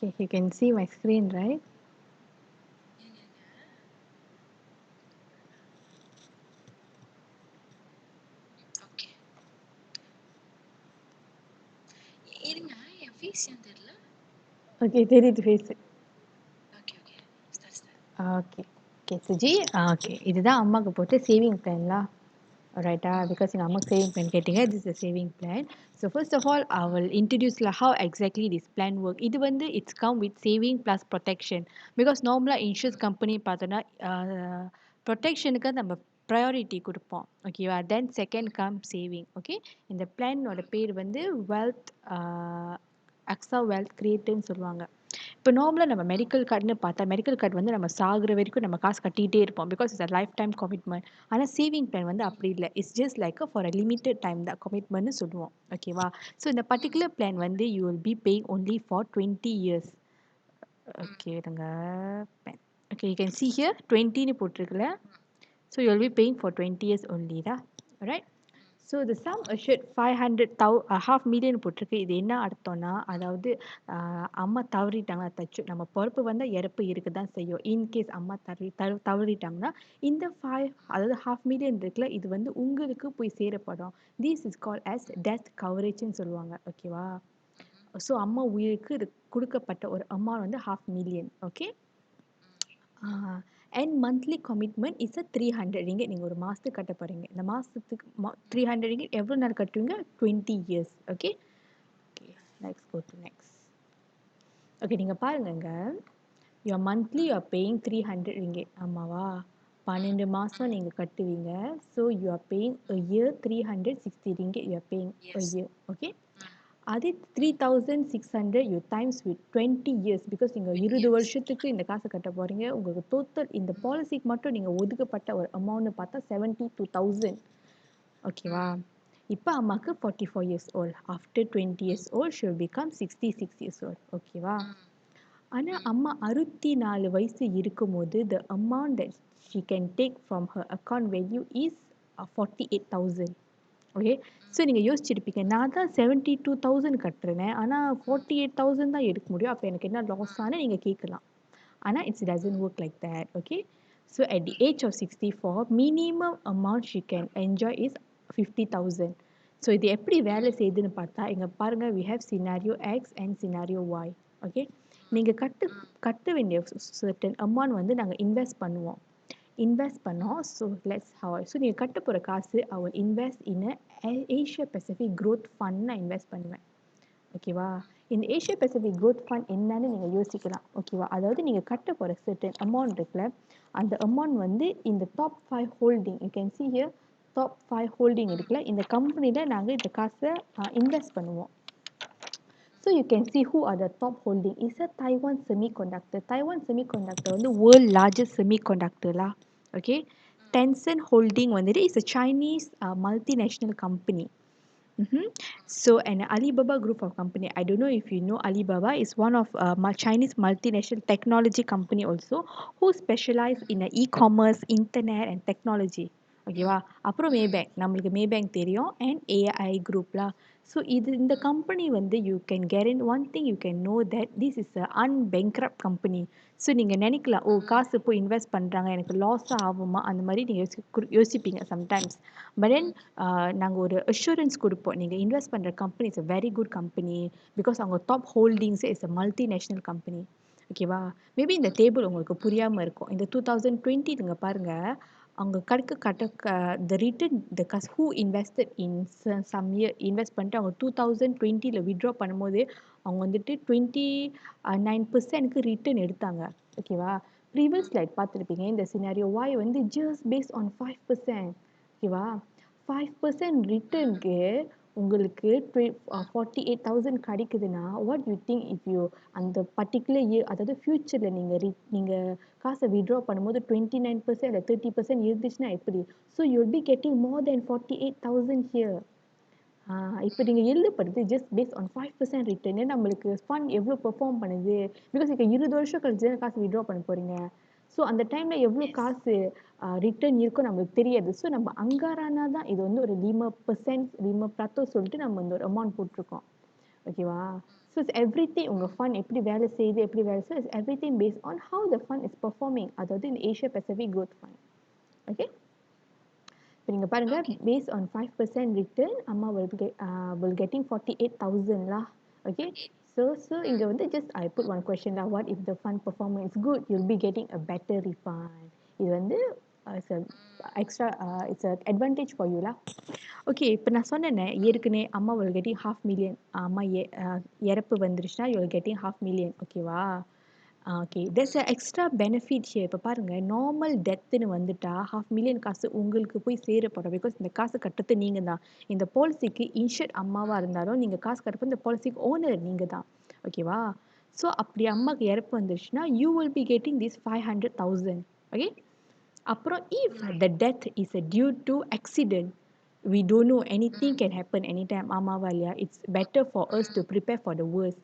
Okay, you can see my screen, right? ஏங்கங்க okay இருங்க என் ஃபேஸ் ஏன் தெரியல Okay, தெரியுது face. Okay okay start Okay. Okay, Suji. Okay, இதுதான் அம்மாக்கு போட்டு சேவிங் பிளான்லா. Alrighta, because எங்க அம்மா saving plan கேட்டீங்க, this is a saving plan. So first of all, I will introduce how exactly this plan work. இது வந்து it's come with saving plus protection. Because normally insurance company பார்த்தோன்னா ப்ரொடெக்ஷனுக்கு நம்ம priority கொடுப்போம் ஓகேவா then second come saving okay இந்த பிளானோட பேர் வந்து wealth Aqsa wealth கிரியேட்டுன்னு சொல்லுவாங்க இப்போ நார்மலாக நம்ம மெடிக்கல் கார்டுன்னு பார்த்தா மெடிக்கல் கார்டு வந்து நம்ம சாகுற வரைக்கும் நம்ம காசு கட்டிகிட்டே இருப்போம் because it's a lifetime commitment ஆனால் சேவிங் பிளான் வந்து அப்படி இல்லை it's just like for a limited time தான் கமிட்மெண்ட்னு சொல்லுவோம் ஓகேவா ஸோ இந்த பர்டிகுலர் பிளான் வந்து you will be paying only for 20 years okay இருங்க okay you can see here 20ன்னு போட்டிருக்குல்ல so you will be paying for 20 years only தான் right so the sum assured 500,000 போட்டிருக்கு இது என்ன அர்த்தம்னா அதாவது அம்மா தவறிட்டாங்கன்னா தச்சு நம்ம பொறுப்பு வந்தால் இறப்பு இருக்க தான் செய்யும் இன்கேஸ் அம்மா தவறிட்டாங்கன்னா இந்த அதாவது 500,000 இருக்குல்ல இது வந்து உங்களுக்கு போய் சேரப்படும் this is call as death கவரேஜ்னு சொல்லுவாங்க ஓகேவா ஸோ அம்மா உயிருக்கு இது கொடுக்கப்பட்ட ஒரு அமௌண்ட் வந்து 500,000 okay and monthly commitment is a 300 ringgit நீங்கள் ஒரு மாதத்துக்கு கட்ட போகிறீங்க இந்த மாதத்துக்கு 300 ringgit எவ்வளோ நாள் கட்டுவீங்க 20 years okay okay next go to next okay நீங்கள் பாருங்கங்க your monthly you're paying 300 ringgit ஆமாவா 12 மாதம் நீங்கள் கட்டுவீங்க so you are paying a year 360 ringgit you are paying a எஸ் year ஓகே அதே 3,600 you times with 20 years because நீங்கள் 20 years வருஷத்துக்கு இந்த காசை கட்ட போகிறீங்க உங்களுக்கு டோட்டல் இந்த பாலிசிக்கு மட்டும் நீங்கள் ஒதுக்கப்பட்ட ஒரு அமௌண்ட்னு பார்த்தா 72,000 ஓகேவா இப்போ அம்மாவுக்கு 44 years old after 20 years old she will become 66 years old ஓகேவா ஆனால் அம்மா 64 வயசு இருக்கும்போது the amount that she can take from her account value is 48,000 okay so நீங்கள் யோசிச்சிருப்பீங்க நான் தான் 72,000 கட்டுறேன் ஆனால் 48,000 தான் எடுக்க முடியும் அப்போ எனக்கு என்ன லாஸ் ஆன நீங்கள் கேட்கலாம் ஆனால் it's doesn't work like that okay so at the age of 64 minimum amount she can enjoy is 50,000 so இது எப்படி வேலை செய்யுதுன்னு பார்த்தா இங்கே பாருங்கள் we have scenario X and scenario Y okay நீங்கள் கட்ட வேண்டிய சர்டன் அமௌண்ட் வந்து நாங்கள் இன்வெஸ்ட் பண்ணுவோம் இன்வெஸ்ட் பண்ணோம் ஸோ லெட்ஸ் ஹவர் ஸோ நீங்கள் கட்ட போகிற காசு அவர் invest in Asia Pacific growth fund நான் இன்வெஸ்ட் பண்ணுவேன் ஓகேவா இந்த ஏஷியா பெசிபிக் க்ரோத் ஃபண்ட் என்னன்னு நீங்கள் யோசிக்கலாம் ஓகேவா அதாவது நீங்கள் கட்ட போகிற சர்டன் அமௌண்ட் இருக்குல்ல அந்த அமௌண்ட் வந்து இந்த top 5 holding you can see here top 5 holding இருக்குல்ல இந்த கம்பெனியில் நாங்கள் இந்த காசை இன்வெஸ்ட் பண்ணுவோம் So you can see who are the top holding. It's a Taiwan Semiconductor. Taiwan Semiconductor வந்து world largest semiconductor lah. Okay. Tencent Holding வந்துட்டு is a Chinese multinational company. So an Alibaba group of company. I don't know if you know Alibaba is one of Chinese multinational technology company also who specialize in e-commerce, internet and technology. ஓகேவா அப்புறம் Maybank நம்மளுக்கு Maybank தெரியும் and AI குரூப்லாம் so இது இந்த company வந்து you can guarantee one thing you can know that this is a unbankrupt company so நீங்கள் நினைக்கலாம் ஓ காசு போய் இன்வெஸ்ட் பண்ணுறாங்க எனக்கு லாஸ் ஆகுமா அந்த மாதிரி நீங்கள் யோசிப்பீங்க சம்டைம்ஸ் பட் தென் நாங்கள் ஒரு அஷூரன்ஸ் கொடுப்போம் நீங்கள் இன்வெஸ்ட் பண்ணுற company is a very good company because அவங்க டாப் ஹோல்டிங்ஸே இஸ் அ மல்டிநேஷ்னல் கம்பெனி ஓகேவா மேபி இந்த டேபிள் உங்களுக்கு புரியாமல் இருக்கும் இந்த 2020 நீங்கள் பாருங்கள் அவங்க the return the who invested in some year invest பண்ணிட்டு அவங்க 2020 வித்ட்ரா பண்ணும்போது அவங்க வந்துட்டு 29% ரிட்டர்ன் எடுத்தாங்க ஓகேவா ப்ரீவியஸ் ஸ்லைட் பார்த்துருப்பீங்க இந்த சினாரியோ வாய் வந்து ஜஸ்ட் பேஸ்ட் ஆன் 5% ஓகேவா 5% ரிட்டர்னுக்கு உங்களுக்கு 48,000 கிடைக்குதுன்னா what you think if you அந்த பர்டிகுலர் இயர் அதாவது ஃப்யூச்சரில் நீங்கள் காசை வித்ட்ரா பண்ணும்போது 29% இல்லை 30% இருந்துச்சுன்னா எப்படி so you'll be getting more then 48,000 here இப்போ நீங்கள் எழுதப்படுது ஜஸ்ட் பேஸ்ட் ஆன் 5% ரிட்டர்னு நம்மளுக்கு ஃபண்ட் எவ்வளோ பெர்ஃபார்ம் பண்ணுது பிகாஸ் இப்போ 20 வருஷம் கழிச்சு தான் காசு வித்ட்ரா பண்ண போகிறீங்க ஸோ அந்த டைமில் எவ்வளோ காசு ரிட்டர்ன் இருக்கும் நம்மளுக்கு தெரியாது ஸோ நம்ம அங்காரானா தான் இது வந்து ஒரு 5% 5% சொல்லிட்டு நம்ம இந்த ஒரு அமௌண்ட் போட்டிருக்கோம் ஓகேவா So it's everything உங்க fund எப்படி வேலை செய்யுது எப்படி வேலை செய்யுது it's everything based on how the fund is performing அதாவது in Asia Pacific Growth Fund. Okay. இப்போ நீங்க பாருங்க Okay. based on 5% return அம்மா will getting 48,000 lah. Okay. So இங்க வந்து just I put one question lah, what if the fund performance is good, you'll be getting a better refund. இது வந்து it's a extra it's a advantage for you lah. Okay இப்போ நான் சொன்னேனே ஏற்கனவே அம்மா will getting 500,000 அம்மா இறப்பு வந்துருச்சுன்னா you will getting 500,000 ஓகேவா okay there's a extra benefit here இப்போ பாருங்க நார்மல் டெத்துன்னு வந்துட்டா 500,000 காசு உங்களுக்கு போய் சேரப்படும் பிகாஸ் இந்த காசு கட்டுறது நீங்க தான் இந்த பாலிசிக்கு இன்ஷூர்ட் அம்மாவா இருந்தாலும் நீங்க காசு கட்டுறப்ப இந்த பாலிசிக்கு ஓனர் நீங்க தான் ஓகேவா ஸோ அப்படி அம்மாக்கு இறப்பு வந்துருச்சுன்னா you will be getting this 500,000 okay அப்புறம் if the death is due to accident we don't know anything can happen anytime Amavalia it's better for us to prepare for the worst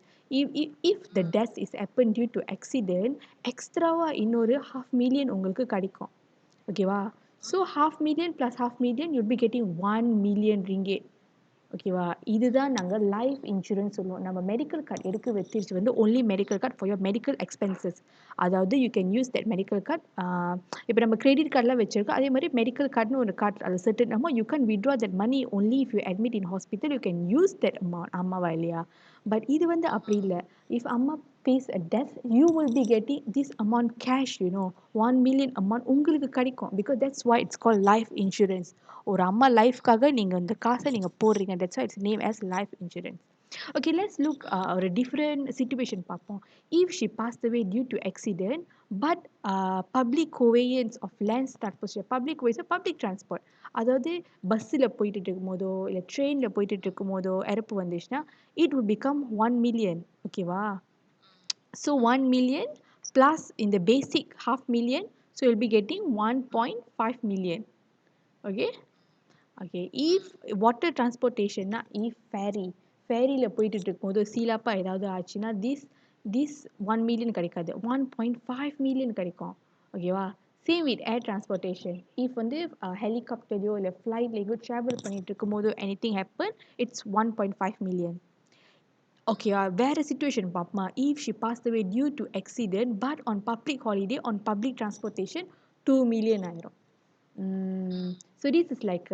if the death is happen due to accident extra இன்னொரு 500,000 உங்களுக்கு கிடைக்கும் ஓகேவா so 500,000 plus 500,000 you'll be getting 1,000,000 ringgit ஓகேவா இதுதான் நாங்க life insurance சொல்லுவோம் நம்ம medical card எடுக்க வச்சிருச்சு வந்து only medical card for your medical expenses அதாவது you can use that medical card இப்போ நம்ம கிரெடிட் கார்டெலாம் வச்சிருக்கோம் அதே மாதிரி மெடிக்கல் கார்டுன்னு ஒரு கார்டு அது certain amount you can withdraw that money only if you admit in hospital you can use that amount ஆமாவா இல்லையா பட் இது வந்து அப்படி இல்லை if அம்மா face a death you will be getting this amount cash 1,000,000 amount உங்களுக்கு கிடைக்கும் because that's why it's called life insurance ஒரு அம்மா லைஃப்காக நீங்க இந்த காசை நீங்க போடுறீங்க that's why it's named as life insurance okay let's look ஒரு different situation பார்ப்போம் if she passed away due to accident but public conveyance of land transportation public transport அதாவது பஸ்ஸில் போயிட்டு இருக்கும் போதோ இல்லை ட்ரெயினில் போயிட்டு இருக்கும் போதோ இறப்பு வந்துச்சுன்னா it will become 1,000,000 ஓகேவா so 1,000,000 plus in the basic 500,000 so you'll be getting 1.5 million okay okay if water transportation if ferryல போயிட்டு இருக்கும்போது சீலாப்பா ஏதாவது ஆச்சுன்னா this 1,000,000 கிடைக்காது 1.5 million கிடைக்கும் ஓகேவா same with air transportation if வந்து ஹெலிகாப்டர்லையோ இல்லை ஃப்ளைட்லேயோ ட்ராவல் பண்ணிட்டு இருக்கும்போது எனிதிங் ஹேப்பன் இட்ஸ் 1.5 million ஓகேவா வேற சுச்சுவேஷன் பார்ப்போமா if she passed away due to accident but on public holiday on public transportation 2 million ஆயிரும் so this is like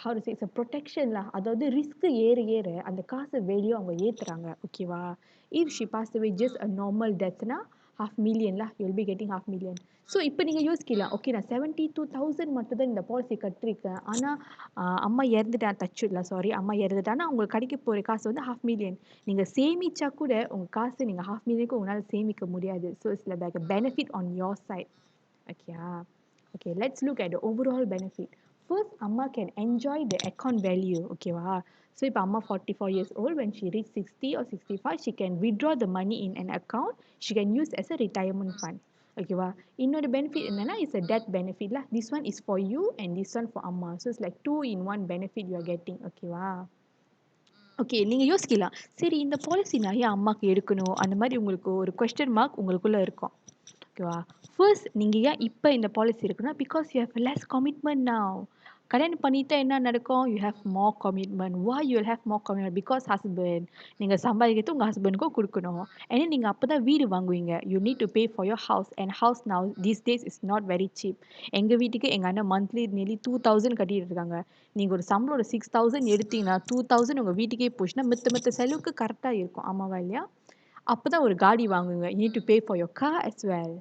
how to say it's a protection lah அதாவது risk ஏற அந்த காசு value அவங்க ஏத்துறாங்க ஓகேவா if she passed away just a normal deathனா 500,000 lah you'll be getting 500,000 so இப்போ நீங்க யோசிக்கலாம் ஓகே நான் 72,000 மட்டும் தான் இந்த பாலிசி கட்டிருக்கேன் ஆனா அம்மா இறந்துட்டா தச்சுடல சாரி அம்மா இறந்துட்டானா உங்களுக்கு கிடைக்க போற காசு வந்து 500,000 நீங்க சேமிச்சா கூட உங்க காசு நீங்க 500,000க்கு உங்களால சேமிக்க முடியாது so it's like a benefit on your side okay okay let's look at the overall benefit first amma can enjoy the account value okay va so if amma 44 years old when she reach 60 or 65 she can withdraw the money in an account she can use as a retirement fund okay va இன்னொரு benefit என்னன்னா is a death benefit lah this one is for you and this one for amma so it's like 2 in 1 benefit you are getting okay va okay நீங்க யோசிக்கலாம் சரி இந்த policy நான் ஏன் அம்மாக்கு எடுக்கணும் அந்த மாதிரி உங்களுக்கு ஒரு கொஸ்டின் மார்க் உங்களுக்குள்ள இருக்கும் ஓகேவா ஃபர்ஸ்ட் நீங்க ஏன் இப்போ இந்த பாலிசி இருக்குன்னா because you have less commitment now கல்யாணம் பண்ணிட்டா என்ன நடக்கும் you have more commitment why you will have more commitment because husband நீங்க சம்பாதிக்கிறது உங்க ஹஸ்பண்டுக்கும் கொடுக்கணும் ஏன்னா நீங்க அப்பதான் வீடு வாங்குவீங்க you need to pay for your house and house now these days is not very cheap எங்க வீட்டுக்கு எங்க அண்ணன் மந்த்லி nearly 2,000 கட்டிட்டு இருக்காங்க நீங்க ஒரு சம்பளம் ஒரு 6,000 எடுத்தீங்கன்னா 2,000 உங்க வீட்டுக்கே போச்சுன்னா மித்த செலவுக்கு கரெக்டா இருக்கும் ஆமாவா இல்லையா அப்பதான் ஒரு காடி வாங்குவீங்க you need to pay for your car as well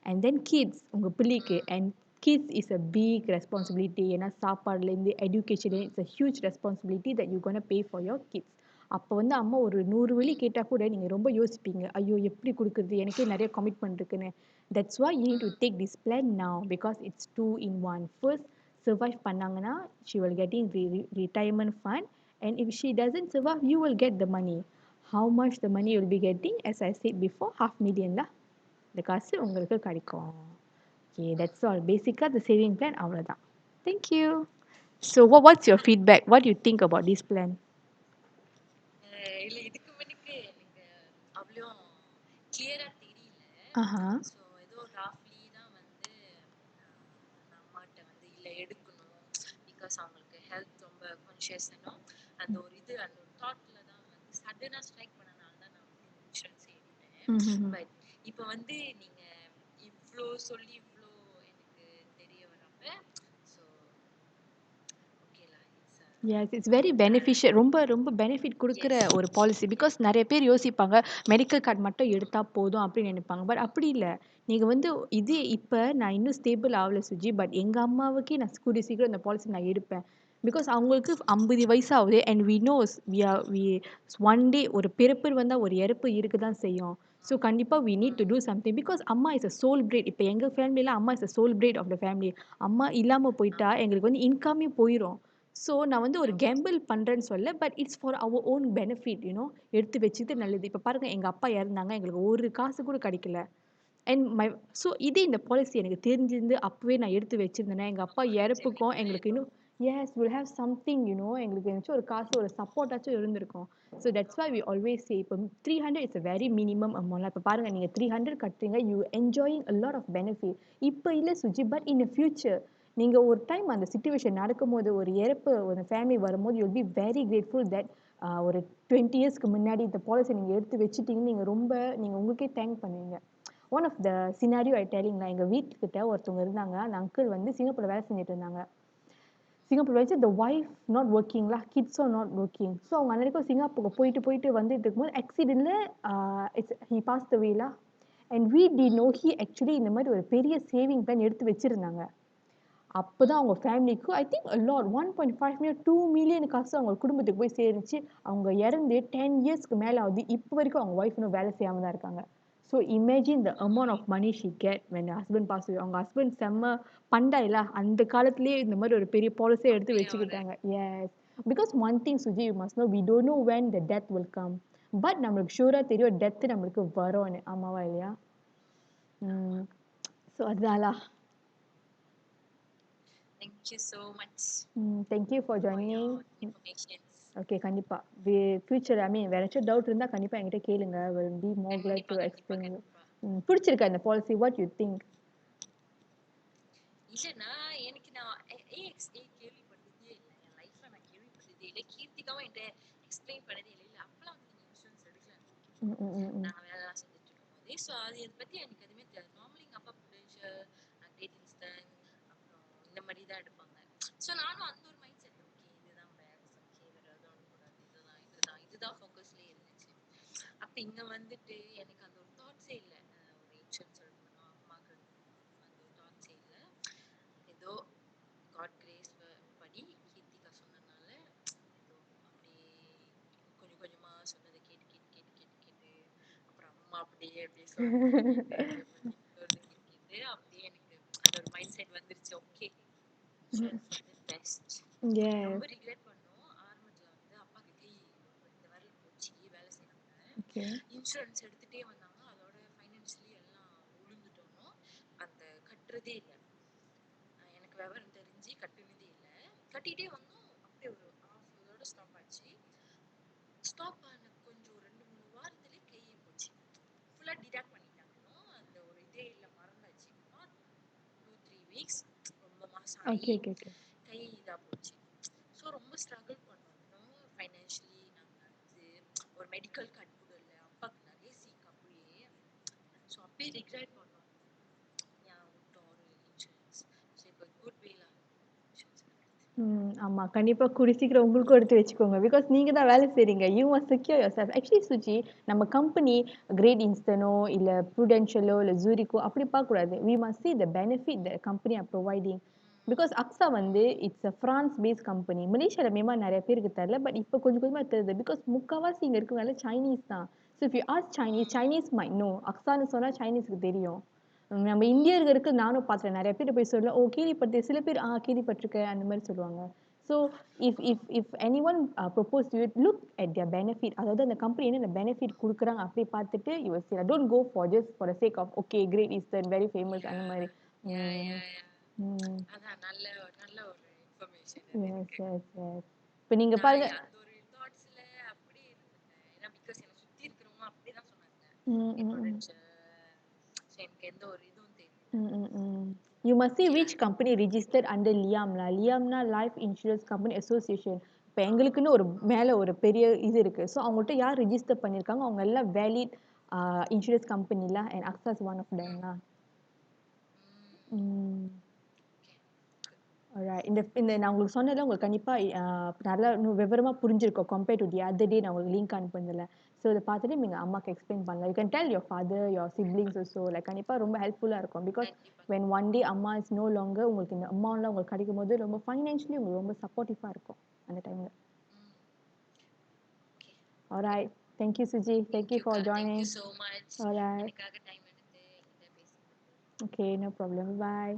and then kids உங்க பிள்ளைக்கு and kids is a big responsibility ஏன்னா சாப்பாடுலேருந்து education it's a huge responsibility that you gonna pay for your kids அப்போ வந்து அம்மா ஒரு 100 வெள்ளி கேட்டா கூட நீங்க ரொம்ப யோசிப்பீங்க ஐயோ எப்படி கொடுக்குறது எனக்கே நிறைய கமிட்மெண்ட் இருக்குன்னு that's why you need to take this plan now because it's 2 in 1 first survive பண்ணாங்கன்னா she will getting retirement fund and if she doesn't survive you will get the money how much the money you'll be getting as I said before 500,000 lah இந்த காசு உங்களுக்கு கிடைக்கும் okay that's all பேசிக்கா the saving plan அவ்வளவுதான் thank you so what's your feedback what do you think about this plan இல்ல இதுக்கு முன்னுக்கு எனக்கு அவ்வளோ கிளியரா தெரியல uh-huh ஸோ ஏதோ ராஃப்லி தான் வந்து நான் அம்மாட்ட வந்து இல்லை எடுக்கணும் பிகாஸ் அவங்களுக்கு ஹெல்த் ரொம்ப கான்ஷியஸ்னும் அந்த ஒரு தாட்ல தான் வந்து சடனாக ஸ்ட்ரைக் பண்ணனால ம்ஹ்ஹ்ம். பட் இப்ப வந்து நீங்க இவ்ளோ சொல்லி இவ்ளோ எனக்கு தெரிய வரப்ப ஸோ ஓகேலா it's yes. It's very beneficial. ரொம்ப ரொம்ப பெனிஃபிட் குடுக்குற எஸ் ஒரு பாலிசி. பிகாஸ் நெறைய பேர் யோசிப்பாங்க, மெடிக்கல் கார்ட் மட்டும் எடுத்தா போதும் அப்படின்னு நெனைப்பாங்க. பட் அப்படி இல்ல. நீங்க வந்து இது இப்ப நான் இன்னும் ஸ்டேபிள் ஆவல சுஜி. பட் எங்க அம்மாவுக்கே நான் கூடிய சீக்கிரம் இந்த பாலிசி நான் எடுப்பேன். பிகாஸ் அவங்களுக்கு 50 வயசு ஆகுது. And we knows we one day ஒரு பிறப்பு வந்தா ஒரு இறப்பு இருக்க தான் செய்யும். ஸோ கண்டிப்பா we need to do something. Because அம்மா இஸ் அ சோல் பிரேட். இப்ப எங்க ஃபேமிலில அம்மா is a sole bread of the family. அம்மா இல்லாம போயிட்டா எங்களுக்கு வந்து இன்கமே போயிரும். ஸோ நான் வந்து ஒரு ஆமா கேம்பிள் பண்றேன்னு சொல்லல. But it's for our own benefit எடுத்து வச்சுது நல்லது. இப்ப பாருங்க எங்க அப்பா இறந்தாங்க. எங்களுக்கு ஒரு காசு கூட கிடைக்கல. அண்ட் மை ஸோ இதே இந்த பாலிசி எனக்கு தெரிஞ்சிருந்து அப்பவே நான் எடுத்து வச்சிருந்தேன்னா, எங்க அப்பா இறப்புக்கும் எங்களுக்கு இன்னும் எஸ் வில் ஹேவ் சம்திங் எங்களுக்கு ஏதாச்சும் ஒரு காசு ஒரு சப்போர்ட்டாச்சும் இருந்திருக்கும். So that's why we always say இப்போ 300 it's a very minimum amount. இப்போ பாருங்க நீங்க 300 கட்டுறீங்க. You enjoying a lot of benefit. இப்போ இல்ல சுஜி. பட் இன் ஃபியூச்சர் நீங்க ஒரு டைம் அந்த சிச்சுவேஷன் நடக்கும்போது ஒரு இறப்பு ஒரு ஃபேமிலி வரும்போது you will be very grateful that ஒரு 20 இயர்ஸ்க்கு முன்னாடி இந்த பாலிசி நீங்க எடுத்து வச்சுட்டீங்கன்னு நீங்க ரொம்ப நீங்க உங்களுக்கே தேங்க் பண்ணுவீங்க. One of the scenario I telling நான் எங்க வீட்டுக்கிட்ட ஒருத்தவங்க இருந்தாங்க. அந்த அங்கிள் வந்து சிங்கப்பூர்ல வேலை செஞ்சுட்டு இருந்தாங்க. சிங்கப்பூர் வச்சு த ஒய்ஃப் நாட் ஒர்க்கிங்லா கிட்ஸும் நாட் ஒர்க்கிங். ஸோ அவங்க அன்னைக்கும் சிங்கப்பூருக்கு போயிட்டு போயிட்டு வந்துட்டு இருக்கும்போது ஆக்சிடென்ட்ல இட்ஸ் ஹி பாஸ்ட் அவேலா. அண்ட் வி டி நோ ஹி ஆக்சுவலி இந்த மாதிரி ஒரு பெரிய சேவிங் பிளான் எடுத்து வச்சிருந்தாங்க. அப்பதான் அவங்க ஃபேமிலிக்கு I think a lot 1.5 million 2 million காசு அவங்க குடும்பத்துக்கு போய் சேருச்சு. அவங்க இறந்து 10 இயர்ஸ்க்கு மேல ஆகுது. இப்போ வரைக்கும் அவங்க ஒய்ஃப் இன்னும் வேலை செய்யாம தான் இருக்காங்க. So imagine the amount of money she get when husband pass away. அவங்க ஹஸ்பண்ட் செம்ம பண்டாயில அந்த காலத்திலேயே இந்த மாதிரி ஒரு பெரிய பாலிசியை எடுத்து அப்பயே அவரு வச்சுக்கிட்டாங்க. Yes. Because one thing Suji you must know we don't know when the death will come. But நம்மளுக்கு ஷூரா தெரியும் டெத் நம்மளுக்கு வரும்னு. ஆமாவா இல்லையா? ஆமா ஸோ அதனால thank you so much thank you for for joining. Your informations okay கண்டிப்பா. ஃபியூச்சர் ஐ மீன் வேற ஏதாச்சும் டவுட் இருந்தா கண்டிப்பா என்கிட்ட கேளுங்க. வில் பி மோர் கிளாட் கண்டிப்பா டு கண்டிப்பா எக்ஸ்பிளைன் யூ. கண்டிப்பா பிடிச்சிருக்கா இந்த பாலிசி? What you think? இல்லைன்னா எனக்கு நான் ஏ கேள்விப்பட்டதே இல்லை என் லைஃப்ல நான் கேள்விப்பட்டதே இல்லை கீர்த்திகாவும் என்கிட்ட எக்ஸ்பிளைன் பண்ணதே இல்லை இல்லை அப்பெல்லாம் வந்து நீங்க இன்சூரன்ஸ் எடுக்கலான்னு ம் ம் ம் ம். நான் வேலைலாம் செஞ்சுட்டு இருக்கும் போதே ஸோ அது இதை பத்தி எனக்கு எதுவுமே தெரியாது நார்மலி எங்க அப்பா ப்ரூடென்ஷியல் கிரேட் இன்ஸ்டன் அப்புறம் இந்த மாதிரி தான் எடுப்பாங்க ஸோ நானும் அந்த ஒரு மைண்ட் செட் ஓகே இதுதான் பேக்ஸ் ஓகே வேற எதுவும் கூடாது இதுதான் ஃபோக்கஸ்லேயே இருந்துச்சு அப்ப இங்க வந்துட்டு எனக்கு அந்த ஒரு தாட்ஸே இல்லை ஒரு இன்சூரன்ஸ் எடுக்கணும் அம்மாக்கு அந்த ஒரு தாட்ஸே இல்லை ஏதோ காட் கிரேஸ் படி கீர்த்திகா சொன்னனால ஏதோ அப்படியே கொஞ்சம் கொஞ்சமா சொன்னதை கேட்டு கேட்டு கேட்டு கேட்டு கேட்டு அப்புறம் அம்மா அப்படியே சொல்றதை கேட்டு அப்புறம் நீங்க சொல்றதை கேட்டு கேட்டு அப்படியே எனக்கு அந்த ஒரு மைண்ட் செட் வந்துருச்சு ஓகே இன்சூரன்ஸ் வந்து பெஸ்ட் ரொம்ப எஸ். ரிக்ரெட் பண்ணோம் ஆரம்பத்துல வந்து அப்பாக்கு கை இந்த விரல் போச்சு வேலை செய்யாம ஓகே. இன்சூரன்ஸ் எடுத்துட்டே வந்தாங்க அதோட ஃபைனான்ஷியலி எல்லாம் விழுந்துட்டோம் அந்த கட்டுறதே இல்லை எனக்கு விவரம் தெரிஞ்சு கட்டுனதே இல்லை கட்டிட்டே வந்தோம் அப்படியே ஒரு ஹாஃப் இதோட ஸ்டாப் ஆச்சு ஸ்டாப் ஆன கொஞ்சம் 2 3 வாரத்திலே கை போச்சு ஃபுல்லா டிடாக்ட் பண்ணிட்டாங்க அந்த ஒரு இதே இல்லை மறந்தாச்சு நாட் 2 3 வீக்ஸ் ரொம்ப மாசம் ஆகி ஓகே ஓகே ஓகே. கை இதா போச்சு ஸோ ரொம்ப ஸ்ட்ரகிள் பண்ணோம் ஃபைனான்ஷியலி நாங்கள் வந்து ஒரு மெடிக்கல் கார்டு கூட இல்லை அப்பாவுக்கு நிறைய சீக் அப்படியே ஸோ அப்படியே ரிக்ரெட் பண்ணோம் ஏன் விட்டோம் ஒரு இன்சூரன்ஸ் ஸோ இப்போ குட் வேலா இன்சூரன்ஸ் ஆமா. கண்டிப்பா கூடிய சீக்கிரம் உங்களுக்கும் எடுத்து வச்சுக்கோங்க. பிகாஸ் நீங்க தான் வேலை செய்றீங்க. You must secure yourself. Actually Suji, நம்ம கம்பெனி கிரேட் இன்ஸ்டனோ, இல்ல ப்ரூடென்ஷியலோ, இல்ல ஜூரிக்கோ அப்படி பார்க்கக்கூடாது. We must see the benefit the company are providing. Because AXA வந்து it's a France based company. மலேசியால மேமா நெறைய பேருக்கு தெரியல. பட் இப்போ கொஞ்சம் கொஞ்சமா தெரியுது. பிகாஸ் முக்காவாசி இங்க இருக்கிறவங்க சைனீஸ் தான். So if you ask Chinese, Chinese might know. அக்ஸான்னு சொன்னா சைனீஸ்க்கு தெரியும். நம்ம இந்தியர்களுக்கு நானும் பார்த்தேன். நெறைய பேர் போய் சொல்ல, "ஓ கேள்விப்பட்டேன்." சில பேர், கேள்விப்பட்டிருக்கேன்." அந்த மாரி சொல்லுவாங்க. So if anyone propose you look at their benefit. அதாவது அந்த கம்பெனி என்னென்ன பெனிஃபிட் குடுக்குறாங்க அப்படி பார்த்துட்டு you will say don't go for just for the sake of okay Great Eastern very famous அந்த மாரி. யா ம். யா யா ம். அதான் நல்ல நல்ல ஒரு இன்ஃபர்மேஷன் அது எஸ் எனக்கு எஸ் எஸ். இப்ப நீங்க நான் பாருங்க. அந்த ஒரு தாட்ஸ்ல அப்படியே இருந்துட்டேன் ஏன்னா பிகாஸ் எனக்கு சுத்தி இருக்கிறவங்க அப்படிதான் சொன்னாங்க ம் ம் ம். ப்ரூடென்ஷியல் ஸோ எனக்கு எந்த ஒரு இதுவும் தெரியல Mm, mm, mm. You must see ஓகேலா which company registered under லியாம்னா. லியாம்னா லைஃப் இன்சூரன்ஸ் கம்பெனி அசோசியேஷன். இப்போ எங்களுக்குன்னு ஒரு மேல ஒரு பெரிய இது இருக்கு. ஸோ அவங்கள்ட்ட யார் ரிஜிஸ்டர் பண்ணியிருக்காங்க அவங்க எல்லாம் valid insurance company lah, and AXA is one of them lah. Okay. Alright. இந்த நான் உங்களுக்கு சொன்னதுல உங்களுக்கு கண்டிப்பா நல்லா இன்னும் விவரமா புரிஞ்சிருக்கும் compared to the other day நான் உங்களுக்கு லிங்க் அனுப்புனதுல. So இத பார்த்துட்டு நீங்க அம்மாக்கு எக்ஸ்பிளைன் பண்ணலாம். You can tell your father, your siblings also. Like கண்டிப்பா ரொம்ப ஹெல்ப்ஃபுல்லா இருக்கும். Because கண்டிப்பா. when one day அம்மா is no longer உங்களுக்கு இந்த அமௌண்ட்லாம் உங்களுக்கு கிடைக்கும்போது ரொம்ப financially உங்களுக்கு ரொம்ப சப்போர்ட்டிவா இருக்கும் அந்த டைம்ல. Okay. Alright. Thank you Suji. Thank you for Thank joining. you so much. Alright. எனக்காக டைம் எடுத்து என்கிட்ட பேசுனதுக்கு. Okay, no problem. Bye.